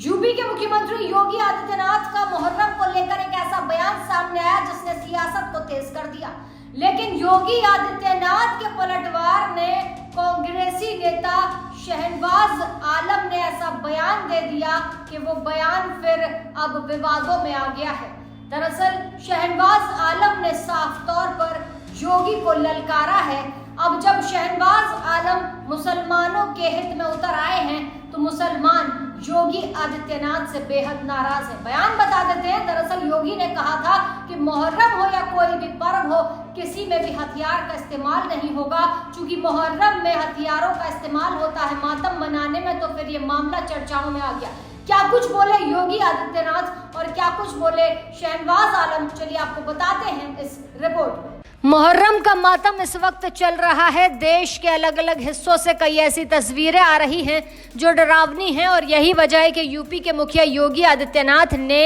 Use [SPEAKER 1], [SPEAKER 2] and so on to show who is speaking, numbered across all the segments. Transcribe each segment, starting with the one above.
[SPEAKER 1] UP के मुख्यमंत्री योगी आदित्यनाथ का मुहर्रम को लेकर एक ऐसा बयान सामने आया जिसने सियासत को तेज कर दिया। लेकिन योगी आदित्यनाथ के पलटवार ने कांग्रेसी नेता शहनवाज आलम ने ऐसा बयान दे दिया कि वो बयान फिर अब विवादों में आ गया है। दरअसल शहनवाज आलम ने साफ तौर पर योगी को ललकारा है। अब जब शहनवाज आलम मुसलमानों के हित में उतर आए हैं तो मुसलमान योगी आदित्यनाथ से बेहद नाराज है। बयान बता देते हैं। दरअसल योगी ने कहा था कि मुहर्रम हो या कोई भी पर्व हो, किसी में भी हथियार का इस्तेमाल नहीं होगा। चूंकि मुहर्रम में हथियारों का इस्तेमाल होता है मातम मनाने में, तो फिर ये मामला चर्चाओं में आ गया। क्या कुछ बोले योगी आदित्यनाथ और क्या कुछ बोले शहनवाज आलम, चलिए आपको बताते हैं इस रिपोर्ट में। मुहर्रम का मातम इस वक्त चल रहा है। देश के अलग अलग हिस्सों से कई ऐसी तस्वीरें आ रही हैं जो डरावनी हैं और यही वजह है कि यूपी के मुखिया योगी आदित्यनाथ ने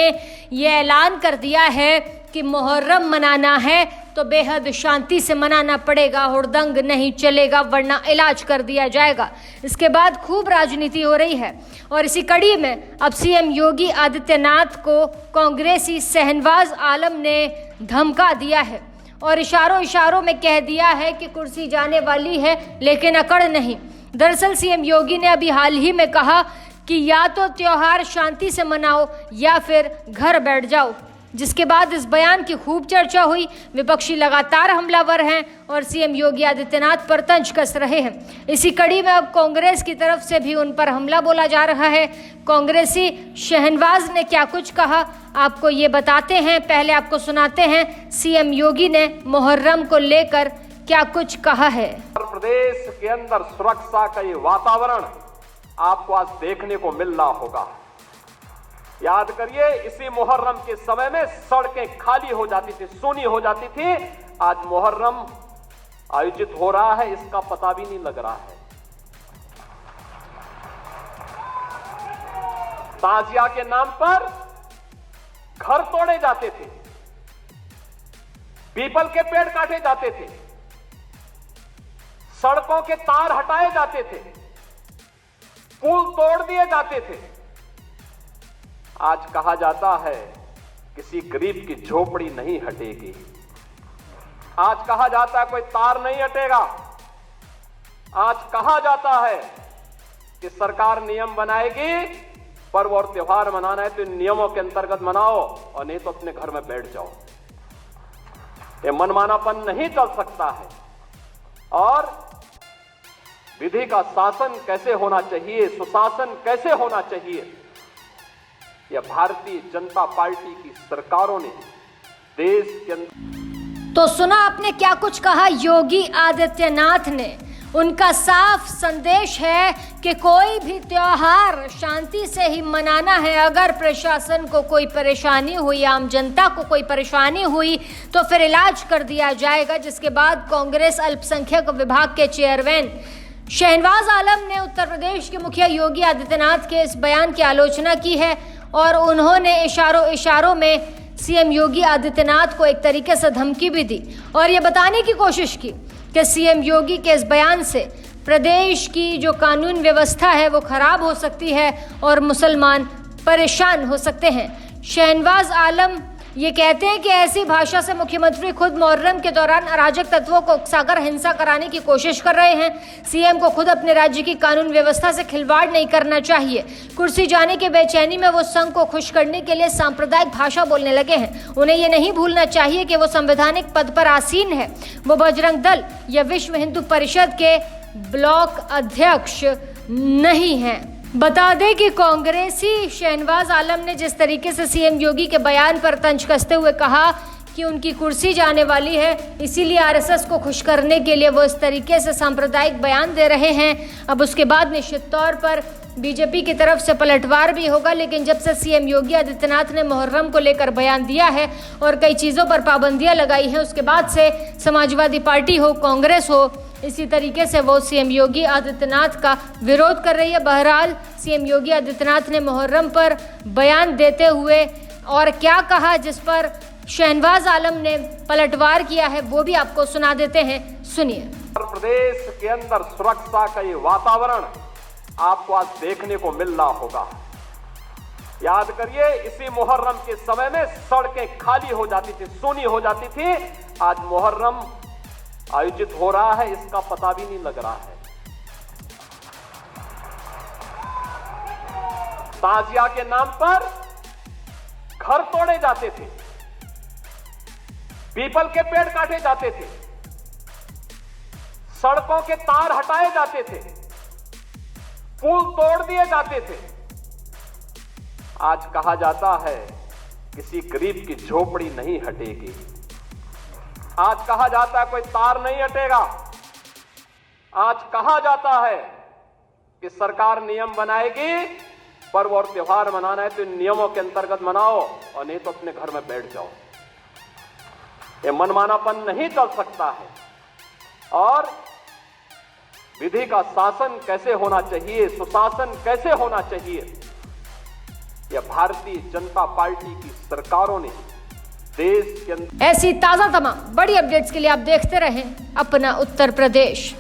[SPEAKER 1] ये ऐलान कर दिया है कि मुहर्रम मनाना है तो बेहद शांति से मनाना पड़ेगा, हुड़दंग नहीं चलेगा वरना इलाज कर दिया जाएगा। इसके बाद खूब राजनीति हो रही है और इसी कड़ी में अब सीएम योगी आदित्यनाथ को कांग्रेसी शहनवाज आलम ने धमका दिया है और इशारों में कह दिया है कि कुर्सी जाने वाली है लेकिन अकड़ नहीं। दरअसल सीएम योगी ने अभी हाल ही में कहा कि या तो त्योहार शांति से मनाओ या फिर घर बैठ जाओ, जिसके बाद इस बयान की खूब चर्चा हुई। विपक्षी लगातार हमलावर हैं और सीएम योगी आदित्यनाथ पर तंज कस रहे हैं। इसी कड़ी में अब कांग्रेस की तरफ से भी उन पर हमला बोला जा रहा है। कांग्रेसी शहनवाज ने क्या कुछ कहा आपको ये बताते हैं। पहले आपको सुनाते हैं सीएम योगी ने मुहर्रम को लेकर क्या कुछ कहा है।
[SPEAKER 2] उत्तर प्रदेश के अंदर सुरक्षा का ये वातावरण आपको आज देखने को मिल रहा होगा। याद करिए, इसी मुहर्रम के समय में सड़कें खाली हो जाती थी, सूनी हो जाती थी। आज मुहर्रम आयोजित हो रहा है, इसका पता भी नहीं लग रहा है। ताजिया के नाम पर घर तोड़े जाते थे, पीपल के पेड़ काटे जाते थे, सड़कों के तार हटाए जाते थे, पुल तोड़ दिए जाते थे। आज कहा जाता है किसी गरीब की झोपड़ी नहीं हटेगी। आज कहा जाता है कोई तार नहीं हटेगा। आज कहा जाता है कि सरकार नियम बनाएगी, पर्व और त्योहार मनाना है तो इन नियमों के अंतर्गत मनाओ और नहीं तो अपने घर में बैठ जाओ। ये मनमानापन नहीं चल सकता है। और विधि का शासन कैसे होना चाहिए, सुशासन कैसे होना चाहिए, यह भारतीय जनता पार्टी की सरकारों ने देश के अंदर।
[SPEAKER 1] तो सुना आपने क्या कुछ कहा योगी आदित्यनाथ ने। उनका साफ संदेश है कि कोई भी त्योहार शांति से ही मनाना है। अगर प्रशासन को कोई परेशानी हुई, आम जनता को कोई परेशानी हुई तो फिर इलाज कर दिया जाएगा। जिसके बाद कांग्रेस अल्पसंख्यक विभाग के चेयरमैन शहनवाज आलम ने उत्तर प्रदेश के मुखिया योगी आदित्यनाथ के इस बयान की आलोचना की है और उन्होंने इशारों में सीएम योगी आदित्यनाथ को एक तरीके से धमकी भी दी और ये बताने की कोशिश की कि सीएम योगी के इस बयान से प्रदेश की जो कानून व्यवस्था है वो खराब हो सकती है और मुसलमान परेशान हो सकते हैं। शहनवाज आलम ये कहते हैं कि ऐसी भाषा से मुख्यमंत्री खुद मुहर्रम के दौरान अराजक तत्वों को उकसाकर हिंसा कराने की कोशिश कर रहे हैं। सीएम को खुद अपने राज्य की कानून व्यवस्था से खिलवाड़ नहीं करना चाहिए। कुर्सी जाने की बेचैनी में वो संघ को खुश करने के लिए सांप्रदायिक भाषा बोलने लगे हैं। उन्हें ये नहीं भूलना चाहिए कि वो संवैधानिक पद पर आसीन है। वो बजरंग दल या विश्व हिंदू परिषद के ब्लॉक अध्यक्ष नहीं हैं। बता दें कि कांग्रेसी शहनवाज आलम ने जिस तरीके से सीएम योगी के बयान पर तंज कसते हुए कहा कि उनकी कुर्सी जाने वाली है, इसीलिए आरएसएस को खुश करने के लिए वो इस तरीके से सांप्रदायिक बयान दे रहे हैं। अब उसके बाद निश्चित तौर पर बीजेपी की तरफ से पलटवार भी होगा। लेकिन जब से सीएम योगी आदित्यनाथ ने मुहर्रम को लेकर बयान दिया है और कई चीज़ों पर पाबंदियां लगाई हैं, उसके बाद से समाजवादी पार्टी हो, कांग्रेस हो, इसी तरीके से वो सीएम योगी आदित्यनाथ का विरोध कर रही है। बहरहाल सीएम योगी आदित्यनाथ ने मुहर्रम पर बयान देते हुए और क्या कहा जिस पर शहनवाज आलम ने पलटवार किया है वो भी आपको सुना देते हैं, सुनिए।
[SPEAKER 2] उत्तर प्रदेश के अंदर सुरक्षा का ये वातावरण आपको आज देखने को मिल रहा होगा। याद करिए, इसी मुहर्रम के समय में सड़कें खाली हो जाती थी, सूनी हो जाती थी। आज मुहर्रम आयोजित हो रहा है, इसका पता भी नहीं लग रहा है। ताजिया के नाम पर घर तोड़े जाते थे, पीपल के पेड़ काटे जाते थे, सड़कों के तार हटाए जाते थे, पुल तोड़ दिए जाते थे। आज कहा जाता है किसी गरीब की झोपड़ी नहीं हटेगी। आज कहा जाता है कोई तार नहीं हटेगा। आज कहा जाता है कि सरकार नियम बनाएगी, पर्व और त्योहार मनाना है तो इन नियमों के अंतर्गत मनाओ, और नहीं तो अपने घर में बैठ जाओ। ये मनमानापन नहीं चल सकता है। और विधि का शासन कैसे होना चाहिए, सुशासन कैसे होना चाहिए, यह भारतीय जनता पार्टी की सरकारों ने देश के अंदर।
[SPEAKER 1] ऐसी ताजा तमाम बड़ी अपडेट्स के लिए आप देखते रहें अपना उत्तर प्रदेश।